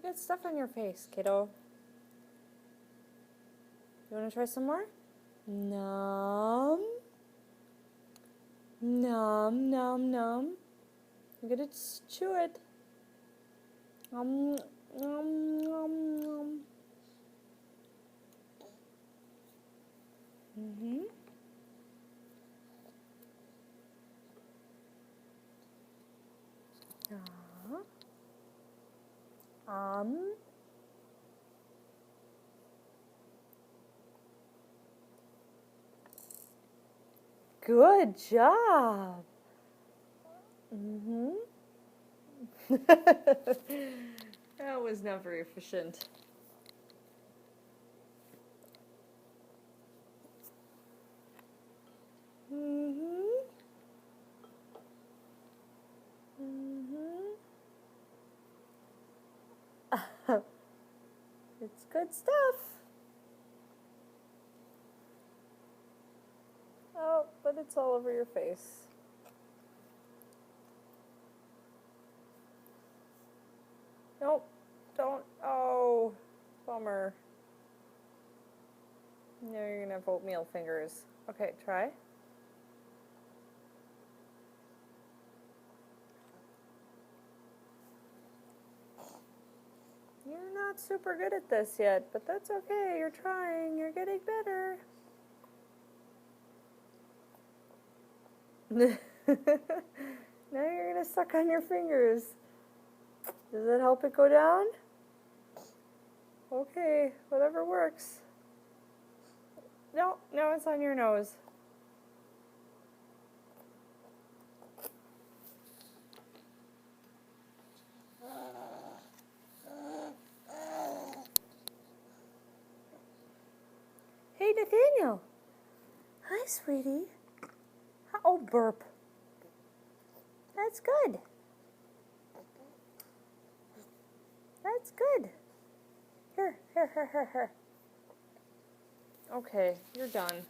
got stuff on your face, kiddo. You want to try some more? Nom. Nom, nom, nom. You gotta chew it. Nom, nom, nom, nom. Mm-hmm. Good job. Mm-hmm. That was not very efficient. Mm-hmm. Mm-hmm. It's good stuff. Oh, but it's all over your face. Nope, don't. Oh, bummer. Now you're gonna have oatmeal fingers. Okay, try. You're not super good at this yet, but that's okay. You're trying. You're getting better. Now you're gonna suck on your fingers. Does that help it go down? Okay, whatever works. No, now it's on your nose. Hey, Nathaniel. Hi, sweetie. Oh, burp. That's good. That's good. Here. Okay, you're done.